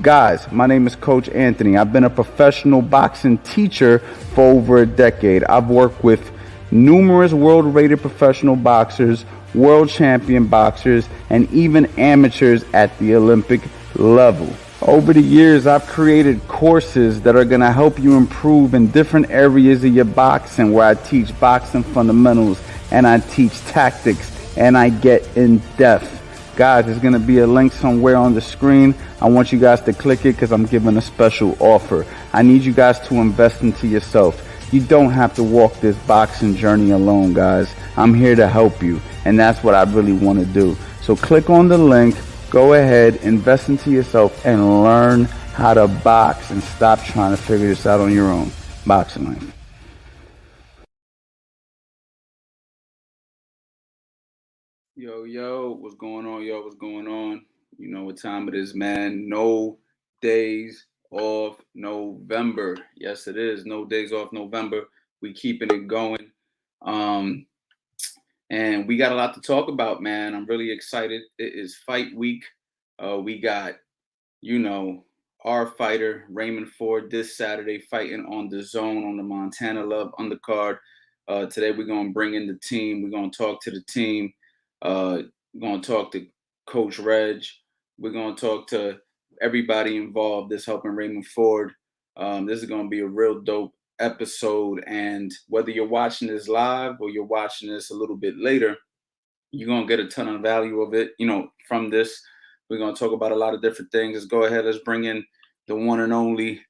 Guys, my name is Coach Anthony. I've been a professional boxing teacher for over a decade. I've worked with numerous world-rated professional boxers, world champion boxers, and even amateurs at the Olympic level. Over the years, I've created courses that are going to help you improve in different areas of your boxing, where I teach boxing fundamentals and I teach tactics and I get in depth. Guys, there's going to be a link somewhere on the screen. I want you guys to click it because I'm giving a special offer. I need you guys to invest into yourself. You don't have to walk this boxing journey alone, guys. I'm here to help you, and that's what I really want to do. So click on the link, go ahead, invest into yourself, and learn how to box and stop trying to figure this out on your own. Boxing life. Yo, what's going on, yo? What's going on? You know what time it is, man. No days off November. Yes, it is. No days off November. We keeping it going. And we got a lot to talk about, man. I'm really excited. It is fight week. We got, our fighter, Raymond Ford, this Saturday fighting on DAZN on the Montana Love undercard. Today we're going to bring in the team. We're going to talk to the team. We're going to talk to Coach Reg. We're going to talk to everybody involved that's helping Raymond Ford. This is going to be a real dope episode. And whether you're watching this live or you're watching this a little bit later, you're going to get a ton of value of it, from this. We're going to talk about a lot of different things. Let's go ahead. Let's bring in the one and only,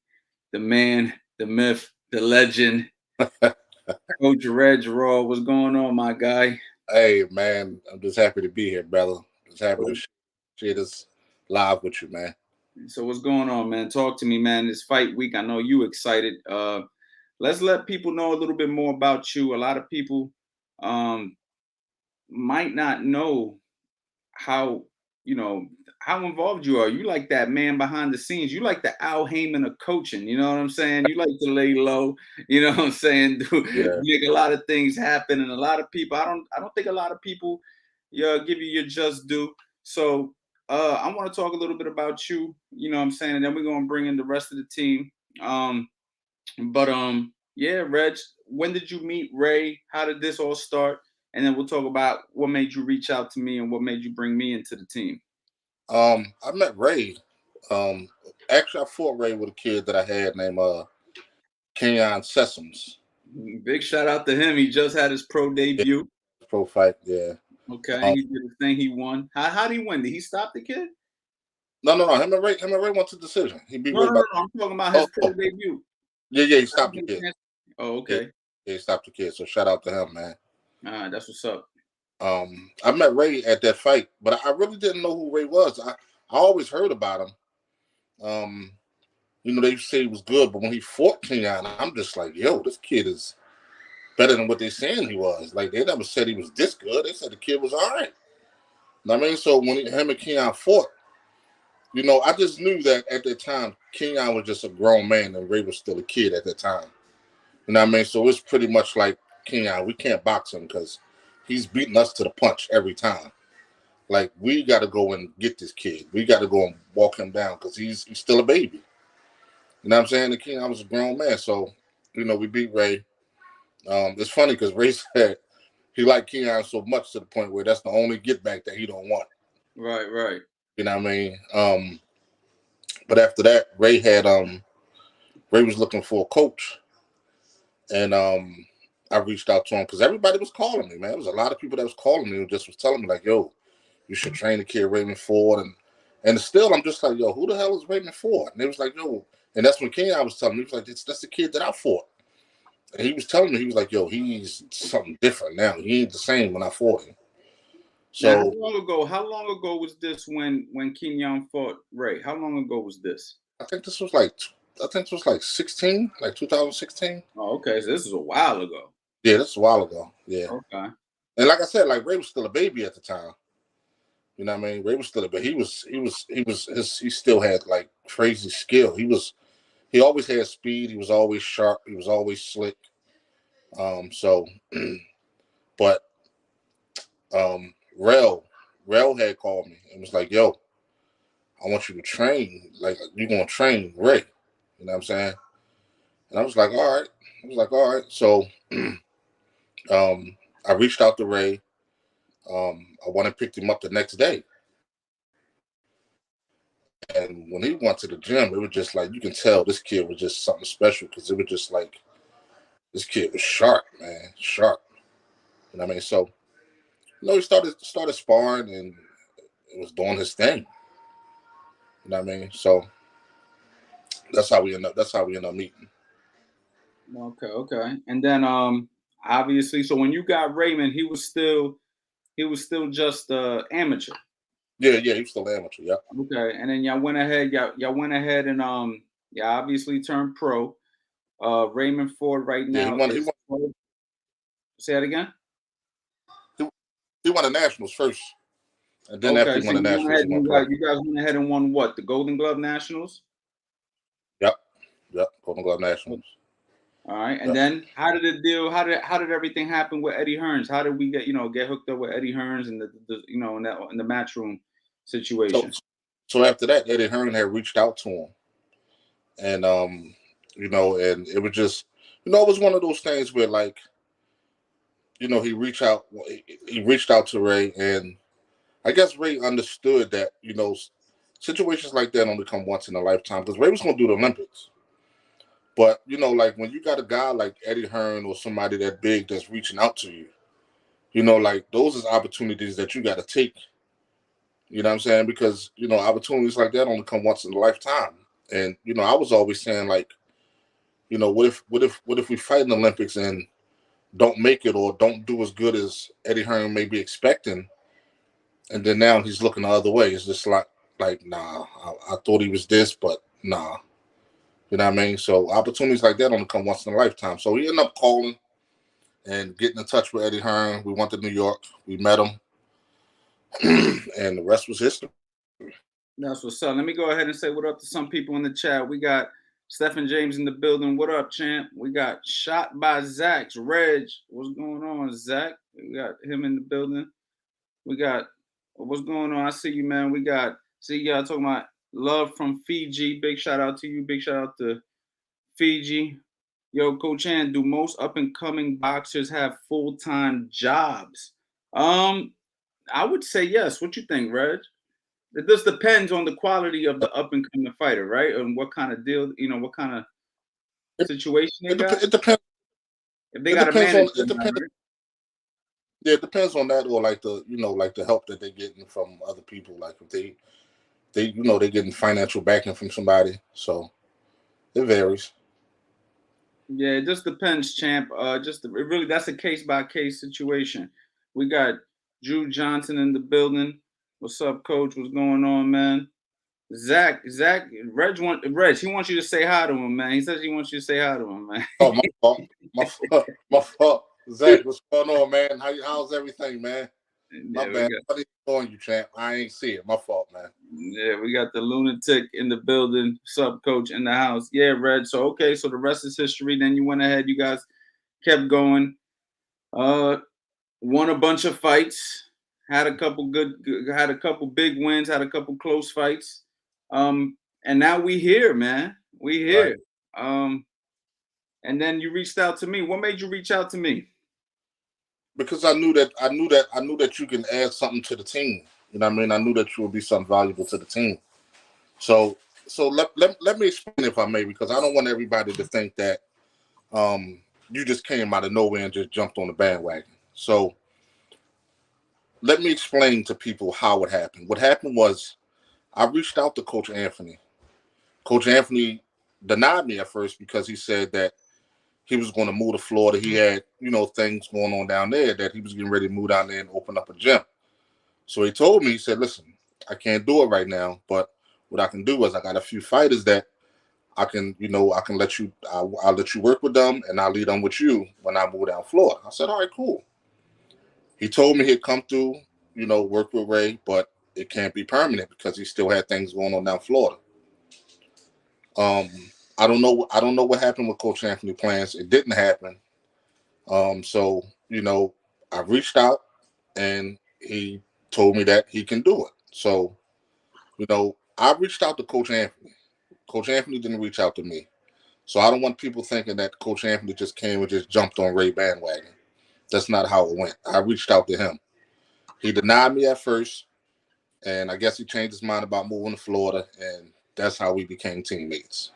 the man, the myth, the legend, Coach Reg Raw. What's going on, my guy? Hey, man, I'm just happy to be here, brother. Just happy to share this live with you, man. So what's going on, man? Talk to me, man. This fight week, I know you excited. Let's let people know a little bit more about you. A lot of people might not know how involved you are. You like that man behind the scenes. You like the Al Heyman of coaching. You know what I'm saying? You like to lay low. You know what I'm saying? Make a lot of things happen, and a lot of people. I don't think a lot of people give you your just due. So I want to talk a little bit about you. You know what I'm saying? And then we're gonna bring in the rest of the team. Yeah, Reg. When did you meet Ray? How did this all start? And then we'll talk about what made you reach out to me and what made you bring me into the team. I met Ray. Actually, I fought Ray with a kid that I had named Kenyon Sessoms. Big shout out to him. He just had his pro debut. Yeah, pro fight, yeah. Okay, he did his thing. He won. How did he win? Did he stop the kid? No. Him and Ray went to decision. He beat Ray. No. I'm talking about his pro debut. Yeah. He stopped the kid. Oh, okay. Yeah, he stopped the kid. So shout out to him, man. All right, that's what's up. I met Ray at that fight, but I really didn't know who Ray was. I always heard about him. They used to say he was good, but when he fought Kenyon, I'm just like, yo, this kid is better than what they're saying he was. Like, they never said he was this good. They said the kid was all right. You know what I mean? So when him and Kenyon fought, I just knew that at that time, Kenyon was just a grown man and Ray was still a kid at that time. You know what I mean? So it's pretty much like, Kenyon, we can't box him because he's beating us to the punch every time. Like, we got to go and get this kid. We got to go and walk him down because he's still a baby. You know what I'm saying? The Kenyon was a grown man. So, we beat Ray. It's funny because Ray said he liked Kenyon so much to the point where that's the only get back that he don't want. Right. You know what I mean? But after that, Ray was looking for a coach. And I reached out to him because everybody was calling me, man. There was a lot of people that was calling me and just was telling me, like, yo, you should train the kid Raymond Ford. And still, I'm just like, yo, who the hell is Raymond Ford? And they was like, yo. And that's when Kenyon was telling me, he was like, that's the kid that I fought. And he was telling me, he was like, yo, he's something different now. He ain't the same when I fought him. So now, how long ago was this when Kenyon fought Ray? How long ago was this? I think this was like 16, like 2016. Oh, okay. So this is a while ago. Yeah, this is a while ago. Yeah. Okay. And like I said, like Ray was still a baby at the time. You know what I mean? Ray was still a baby. He still had like crazy skill. He always had speed. He was always sharp. He was always slick. But Rel had called me and was like, yo, I want you to train, like you're gonna train Ray. You know what I'm saying? And I was like, all right. I was like, all right. So I reached out to Ray. I went and picked him up the next day. And when he went to the gym, it was just like you can tell this kid was just something special because it was just like this kid was sharp, man, sharp. You know what I mean? So he started sparring and it was doing his thing. You know what I mean? So that's how we end up. That's how we end up meeting. Okay. And then obviously, so when you got Raymond, he was still just amateur. Yeah, he was still amateur. Yeah, Okay. And then y'all went ahead and yeah, obviously turned pro. Raymond Ford right yeah. now is say that again? He, he won the nationals first, and then after Okay, he so won the you went nationals, ahead he and went pro. you guys went ahead and won what? The Golden Glove Nationals? Yep, Golden Glove nationals. All right. And Yep. then how did everything happen with Eddie Hearns? How did we get hooked up with Eddie Hearns and the in the Matchroom So situation? so after that, Eddie Hearn had reached out to him, and and it was just, it was one of those things where like, he reached out to Ray, and I guess Ray understood that, situations like that only come once in a lifetime because Ray was going to do the Olympics. But, like when you got a guy like Eddie Hearn or somebody that big that's reaching out to you, like those is opportunities that you got to take. You know what I'm saying? Because, opportunities like that only come once in a lifetime. And, I was always saying like, what if we fight in the Olympics and don't make it or don't do as good as Eddie Hearn may be expecting, and then now he's looking the other way. It's just like nah, I thought he was this, but nah. You know what I mean? So opportunities like that only come once in a lifetime. So he ended up calling and getting in touch with Eddie Hearn. We went to New York. We met him, and the rest was history. That's what's up. Let me go ahead and say what up to some people in the chat. We got Stephen James in the building. What up, champ? We got Shot by Zach's Reg. What's going on, Zach? We got him in the building. We got what's going on? I see you, man. See y'all talking about love from Fiji. Big shout out to you. Big shout out to Fiji. Yo, Coach Ann, do most up and coming boxers have full-time jobs? I would say yes. What you think, Reg? It just depends on the quality of the up and coming fighter, right? And what kind of deal, what kind of It, situation they it, got. dep- it depends. If they It got to depends manage on it them, depends. right? Yeah, it depends on that, or like the help that they're getting from other people. Like if they're getting financial backing from somebody. So it varies. Yeah, it just depends, champ. That's a case by case situation. We got Drew Johnson in the building. What's up, Coach? What's going on, man? Zach, Reg. He wants you to say hi to him, man. He says he wants you to say hi to him, man. Oh, my fault. My fault. My fault. Zach, what's going on, man? How's everything, man? My Yeah, bad. What is on you, champ? I ain't see it. My fault, man. we got the lunatic in the building. Sub coach in the house. Yeah, Red. So okay, so the rest is history. Then you went ahead. You guys kept going. Uh, won a bunch of fights. Had a couple had a couple big wins. Had a couple close fights. And now we here, man. We Right. here. Um, and then you reached out to me. What made you reach out to me? Because I knew that you can add something to the team. You know what I mean? I knew that you would be something valuable to the team. So let me explain if I may, because I don't want everybody to think that you just came out of nowhere and just jumped on the bandwagon. So let me explain to people how it happened. What happened was I reached out to Coach Anthony. Coach Anthony denied me at first because he said that he was going to move to Florida. He had, things going on down there, that he was getting ready to move down there and open up a gym. So he told me, he said, listen, I can't do it right now, but what I can do is I got a few fighters that I can, I can let you, I'll let you work with them and I'll lead them with you when I move down Florida. I said, all right, cool. He told me he'd come through, work with Ray, but it can't be permanent because he still had things going on down Florida. Um, I don't know what happened with Coach Anthony plans. It didn't happen. So, I reached out and he told me that he can do it. So, I reached out to Coach Anthony. Coach Anthony didn't reach out to me. So I don't want people thinking that Coach Anthony just came and just jumped on Ray bandwagon. That's not how it went. I reached out to him. He denied me at first, and I guess he changed his mind about moving to Florida, and that's how we became teammates.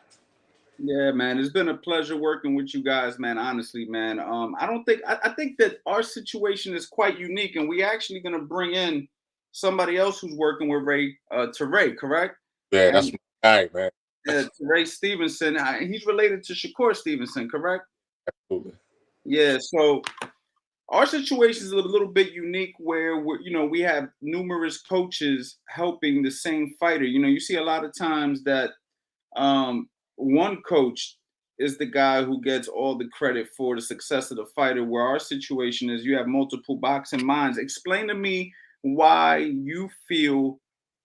Yeah, man, it's been a pleasure working with you guys, man. Honestly, man, I think that our situation is quite unique, and we actually gonna bring in somebody else who's working with Ray, to Ray, correct? Yeah, that's And my guy, man. to Ray Stevenson, he's related to Shakur Stevenson, correct? Absolutely. Yeah. So our situation is a little bit unique, where we have numerous coaches helping the same fighter. You see a lot of times that one coach is the guy who gets all the credit for the success of the fighter, where our situation is you have multiple boxing minds. Explain to me why you feel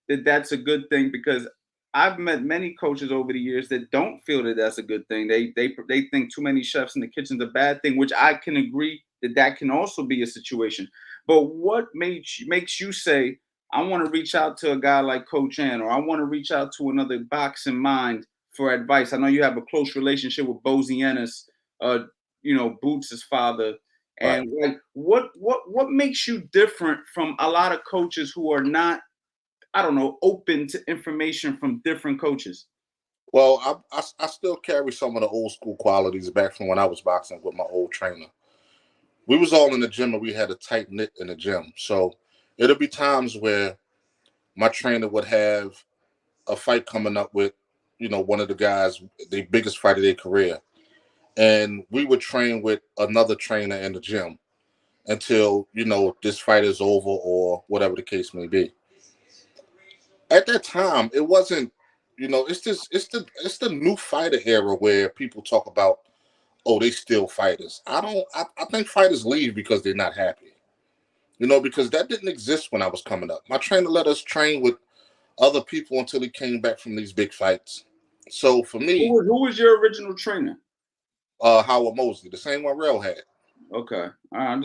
that that's a good thing, because I've met many coaches over the years that don't feel that that's a good thing. They think too many chefs in the kitchen is a bad thing, which I can agree that that can also be a situation. But what makes you say, I want to reach out to a guy like Coach Ann, or I want to reach out to another boxing mind for advice? I know you have a close relationship with Bozianis, Boots' father. Right. And like, what makes you different from a lot of coaches who are not, I don't know, open to information from different coaches? Well, I still carry some of the old school qualities back from when I was boxing with my old trainer. We was all in the gym and we had a tight knit in the gym. So it'll be times where my trainer would have a fight coming up with, one of the guys, the biggest fight of their career. And we would train with another trainer in the gym until, this fight is over or whatever the case may be. At that time, it wasn't, it's the new fighter era where people talk about, oh, they still fighters. I think fighters leave because they're not happy. Because that didn't exist when I was coming up. My trainer let us train with other people until he came back from these big fights. So for me, Who was your original trainer? Howard Mosley, the same one Rail had. Okay, So I'm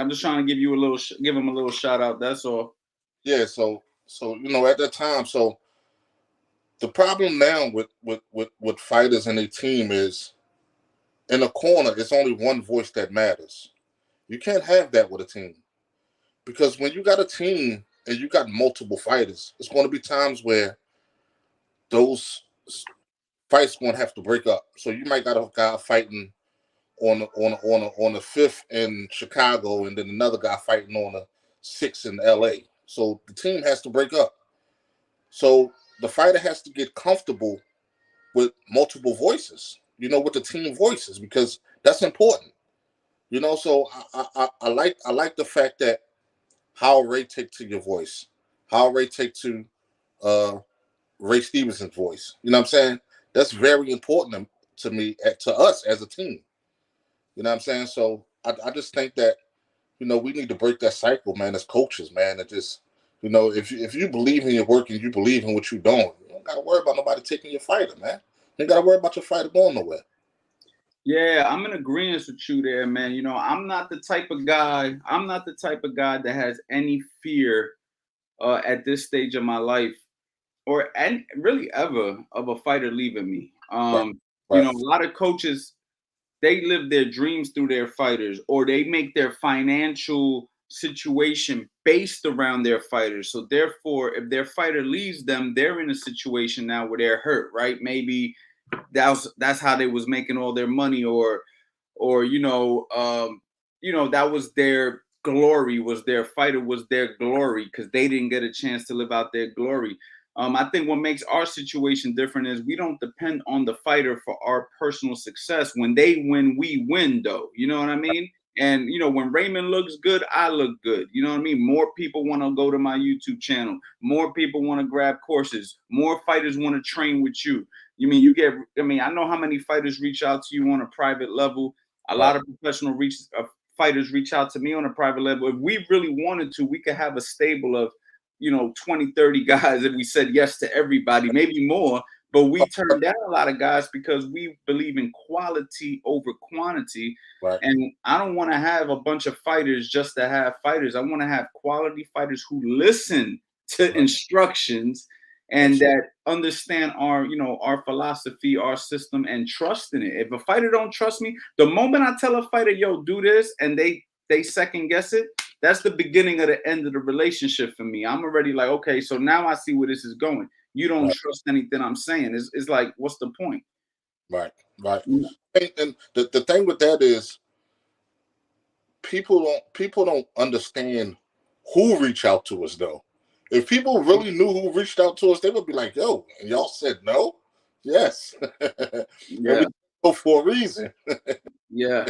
just trying to give you a little, give him a little shout out. That's all. yeah, so at that time, so the problem now with fighters and a team is in a corner, it's only one voice that matters. You can't have that with a team because when you got a team and you got multiple fighters, it's going to be times where those fights going to have to break up. So you might got a guy fighting on the fifth in Chicago, and then another guy fighting on the sixth in LA. So the team has to break up. So the fighter has to get comfortable with multiple voices, with the team voices, because that's important. So I like the fact that how Ray take to your voice, how Ray take to uh, Ray Stevenson's voice. You know what I'm saying? That's very important to me, to us as a team. You know what I'm saying? So I just think that, we need to break that cycle, man, as coaches, man. And just, if you believe in your work and you believe in what you're doing, you don't got to worry about nobody taking your fighter, man. You ain't got to worry about your fighter going nowhere. Yeah, I'm in agreement with you there, man. I'm not the type of guy. I'm not the type of guy that has any fear at this stage of my life, or and really ever, of a fighter leaving me. Right, right, A lot of coaches, they live their dreams through their fighters, or they make their financial situation based around their fighters. So therefore, if their fighter leaves them, they're in a situation now where they're hurt, right? Maybe that's how they was making all their money, or that was their glory, was their fighter was their glory, because they didn't get a chance to live out their glory. I think what makes our situation different is we don't depend on the fighter for our personal success. When they win, we win, though. You know what I mean? And when Raymond looks good, I look good. You know what I mean? More people want to go to my YouTube channel. More people want to grab courses. More fighters want to train with you. I know how many fighters reach out to you on a private level. A right. lot of fighters reach out to me on a private level. If we really wanted to, we could have a stable of 20, 30 guys if we said yes to everybody, maybe more. But we turned down a lot of guys because we believe in quality over quantity. Right. And I don't want to have a bunch of fighters just to have fighters. I want to have quality fighters who listen to instructions and that understand our, our philosophy, our system, and trust in it. If a fighter don't trust me, the moment I tell a fighter, yo, do this, and they second guess it, that's the beginning of the end of the relationship for me. I'm already like, okay, so now I see where this is going. You don't trust anything I'm saying. It's like, what's the point? Right. And the thing with that is people don't understand who reach out to us though. If people really knew who reached out to us, they would be like, yo, and y'all said no? Yes. And we go for a reason. Yeah.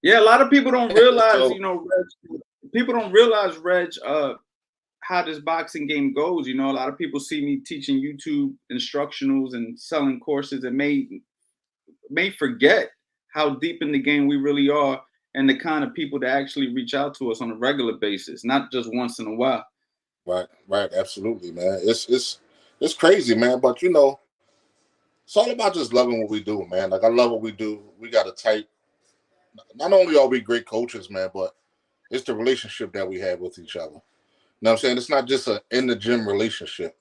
Yeah, a lot of people don't realize, So, Reg, people don't realize, Reg, how this boxing game goes. A lot of people see me teaching YouTube instructionals and selling courses and may forget how deep in the game we really are and the kind of people that actually reach out to us on a regular basis, not just once in a while. Right, absolutely, man. It's crazy, man. But it's all about just loving what we do, man. Like I love what we do. We got a tight. Not only are we great coaches, man, but it's the relationship that we have with each other. You know what I'm saying? It's not just a in the gym relationship.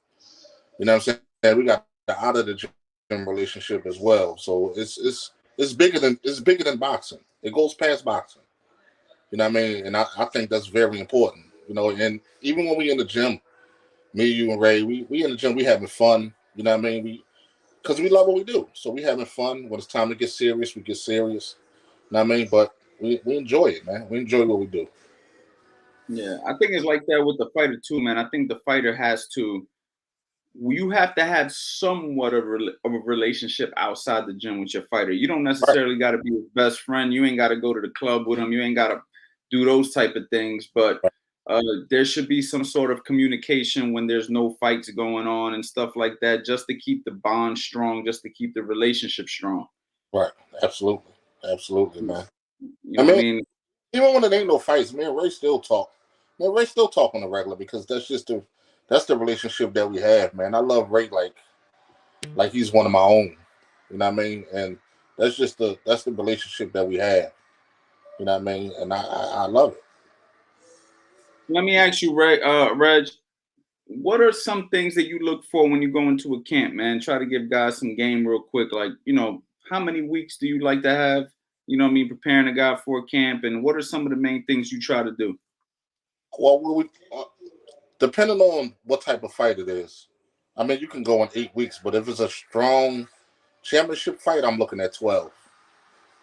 You know what I'm saying? We got the out of the gym relationship as well. So it's bigger than boxing. It goes past boxing. You know what I mean? And I think that's very important. And even when we in the gym, me, you, and Ray, we in the gym, we having fun. You know what I mean? Because we love what we do. So we having fun. When it's time to get serious, we get serious. You know what I mean? But we enjoy it, man. We enjoy what we do. Yeah, I think it's like that with the fighter too, man. I think the fighter you have to have somewhat of a relationship outside the gym with your fighter. You don't necessarily got to be his best friend. You ain't got to go to the club with him. You ain't got to do those type of things. But there should be some sort of communication when there's no fights going on and stuff like that, just to keep the bond strong, just to keep the relationship strong. Right. Absolutely, man. You know what I mean? Even when it ain't no fights, me and Ray still talk. Me and Ray still talk on the regular because that's the relationship that we have, man. I love Ray like he's one of my own. You know what I mean? And that's the relationship that we have. You know what I mean? And I love it. Let me ask you, Reg, what are some things that you look for when you go into a camp, man? Try to give guys some game real quick. Like, how many weeks do you like to have, preparing a guy for a camp? And what are some of the main things you try to do? Well, depending on what type of fight it is, I mean, you can go in 8 weeks, but if it's a strong championship fight, I'm looking at 12.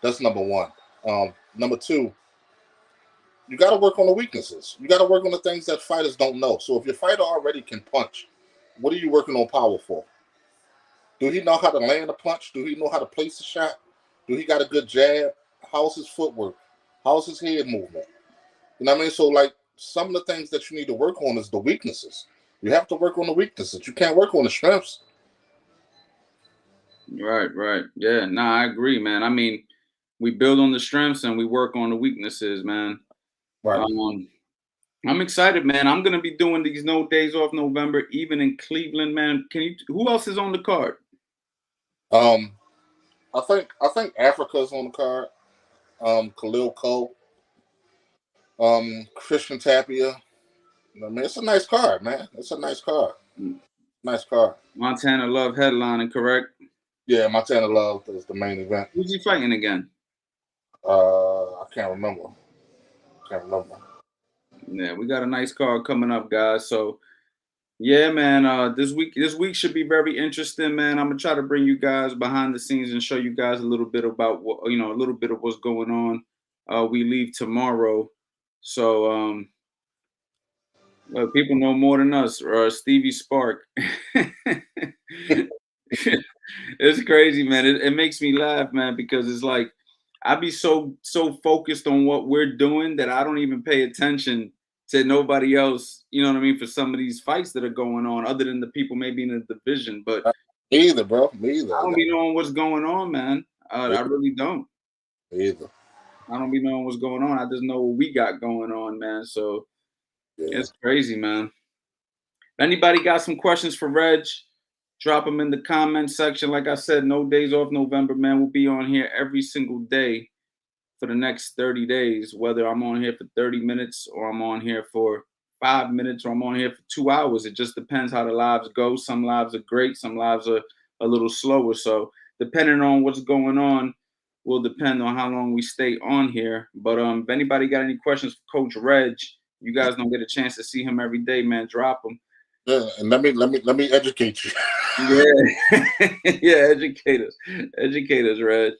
That's number one. Number two, you got to work on the weaknesses. You got to work on the things that fighters don't know. So if your fighter already can punch, what are you working on power for? Do he know how to land a punch? Do he know how to place a shot? Do he got a good jab? How's his footwork? How's his head movement? You know what I mean? So like some of the things that you need to work on is the weaknesses. You have to work on the weaknesses. You can't work on the strengths. Right. Yeah, I agree, man. I mean, we build on the strengths and we work on the weaknesses, man. Right. I'm excited, man. I'm gonna be doing these No Days Off November, even in Cleveland, man. Who else is on the card? I think Africa's on the card. Khalil Cole, Christian Tapia. I mean, it's a nice card, man. It's a nice card. Nice card. Montana Love headlining, correct? Yeah, Montana Love is the main event. Who's he fighting again? I can't remember. Yeah, we got a nice card coming up, guys. So yeah, man. This week should be very interesting, man. I'm gonna try to bring you guys behind the scenes and show you guys a little bit about a little bit of what's going on. We leave tomorrow, so people know more than us. Stevie Spark. It's crazy, man. It makes me laugh, man, because it's like I be so focused on what we're doing that I don't even pay attention to nobody else. You know what I mean? For some of these fights that are going on, other than the people maybe in the division. But me either, bro. Me either. I don't be knowing what's going on, man. I really don't. Me either. I don't be knowing what's going on. I just know what we got going on, man. So it's crazy, man. If anybody got some questions for Reg, drop them in the comment section. Like I said, No Days Off November, man. We'll be on here every single day for the next 30 days, whether I'm on here for 30 minutes or I'm on here for 5 minutes or I'm on here for 2 hours. It just depends how the lives go. Some lives are great, some lives are a little slower. So depending on what's going on will depend on how long we stay on here. But if anybody got any questions for Coach Reg, you guys don't get a chance to see him every day, man. Drop them. Yeah, and let me educate you. Yeah, yeah, educate us, Reg.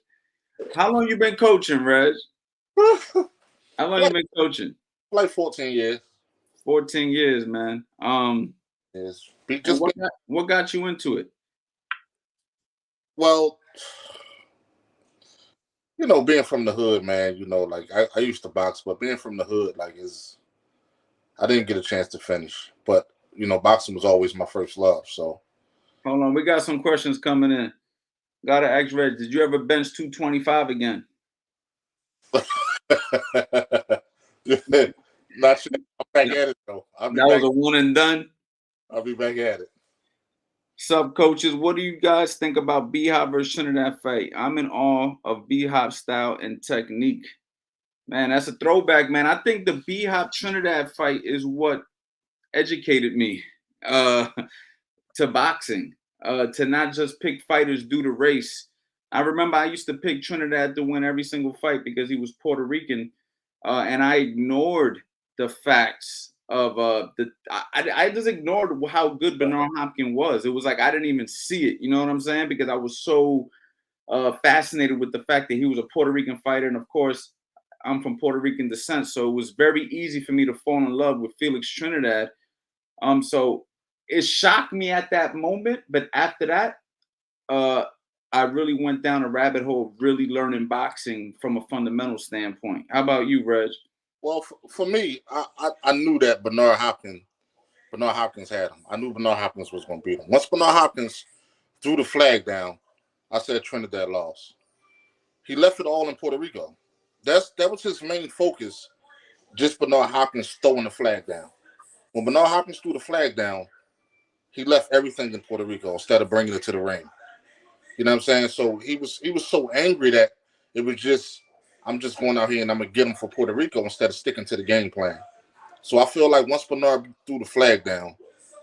How long you been coaching, Reg? How long you been coaching? Like 14 years. 14 years, man. Yes. What got you into it? Well, being from the hood, man, like I used to box, but being from the hood, like I didn't get a chance to finish. But, boxing was always my first love. So Hold on, we got some questions coming in. Gotta ask Reg, did you ever bench 225 again? Not sure. I'm back at it though. That was a one and done. I'll be back at it. Sub coaches, what do you guys think about B-Hop versus Trinidad fight? I'm in awe of B-Hop style and technique. Man, that's a throwback, man. I think the B-Hop Trinidad fight is what educated me to boxing, to not just pick fighters due to race. I remember I used to pick Trinidad to win every single fight because he was Puerto Rican, and I ignored the facts of I just ignored how good Bernard Hopkins was. It was like I didn't even see it. You know what I'm saying? Because I was so fascinated with the fact that he was a Puerto Rican fighter, and of course, I'm from Puerto Rican descent, so it was very easy for me to fall in love with Felix Trinidad. So it shocked me at that moment, but after that, I really went down a rabbit hole of really learning boxing from a fundamental standpoint. How about you, Reg? Well, for me, I knew that Bernard Hopkins had him. I knew Bernard Hopkins was going to beat him. Once Bernard Hopkins threw the flag down, I said Trinidad lost. He left it all in Puerto Rico. That was his main focus, just Bernard Hopkins throwing the flag down. When Bernard Hopkins threw the flag down, he left everything in Puerto Rico instead of bringing it to the ring. You know what I'm saying? So he was so angry that it was just, I'm just going out here and I'm going to get him for Puerto Rico instead of sticking to the game plan. So I feel like once Bernard threw the flag down,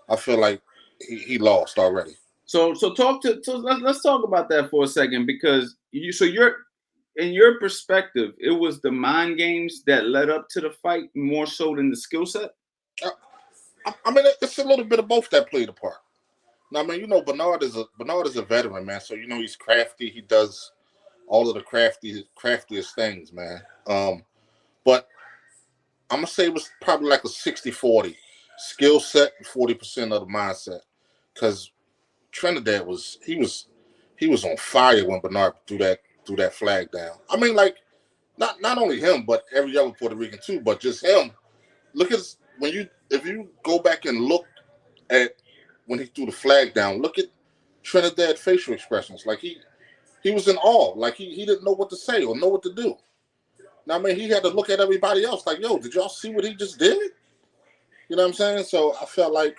I feel like he lost already. So let's talk about that for a second, because you're in your perspective, it was the mind games that led up to the fight more so than the skill set. I mean, it's a little bit of both that played a part. Now, I mean, Bernard is a veteran, man. So he's crafty. He does all of the craftiest things, man. But I'm gonna say it was probably like a 60-40 skill set, 40% of the mindset. Because Trinidad was on fire when Bernard threw that flag down. I mean, like not only him, but every other Puerto Rican too, but just him. Look at if you go back and look at when he threw the flag down, look at Trinidad facial expressions. Like he was in awe. Like he didn't know what to say or know what to do. Now, I mean, he had to look at everybody else like, yo, did y'all see what he just did? You know what I'm saying? So I felt like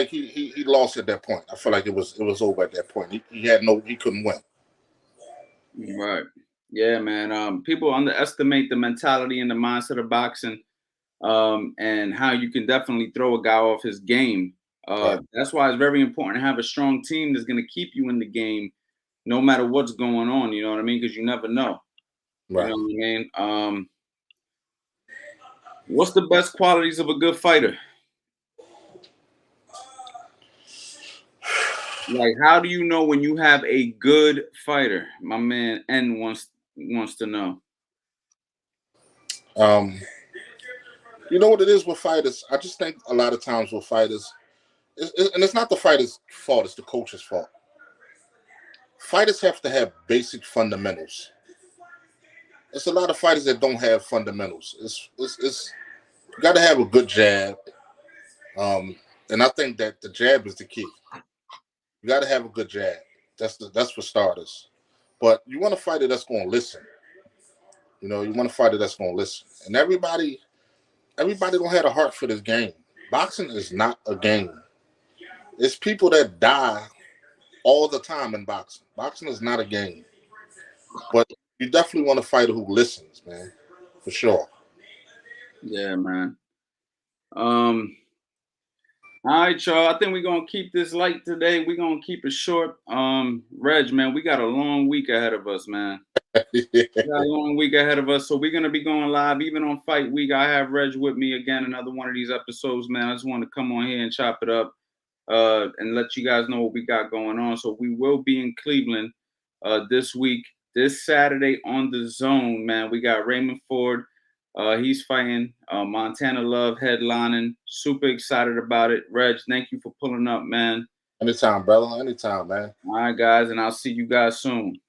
he lost at that point. I felt like it was over at that point. He couldn't win. Right. Yeah, man. People underestimate the mentality and the mindset of boxing, and how you can definitely throw a guy off his game. Right. That's why it's very important to have a strong team that's going to keep you in the game, no matter what's going on. You know what I mean? Because you never know. Right. You know what I mean? What's the best qualities of a good fighter? Like, how do you know when you have a good fighter? My man N wants to know. You know what it is with fighters? I just think a lot of times with fighters, and it's not the fighter's fault, it's the coach's fault. Fighters have to have basic fundamentals. There's a lot of fighters that don't have fundamentals. It's you got to have a good jab, and I think that the jab is the key. You got to have a good jab. That's for starters. But you want a fighter that's going to listen. You want a fighter that's going to listen. And everybody don't have a heart for this game. Boxing is not a game. It's people that die all the time in boxing. Boxing is not a game. But you definitely want a fighter who listens, man. For sure. Yeah, man. All right, y'all. I think we're gonna keep this light today. We're gonna keep it short. Reg, man, we got a long week ahead of us, man. We got a long week ahead of us, so we're gonna be going live even on Fight Week. I have Reg with me again, another one of these episodes, man. I just want to come on here and chop it up, and let you guys know what we got going on. So we will be in Cleveland, this week, this Saturday on the Zone, man. We got Raymond Ford. He's fighting Montana Love headlining. Super excited about it. Reg, thank you for pulling up, man. Anytime, brother. Anytime, man. All right, guys, and I'll see you guys soon.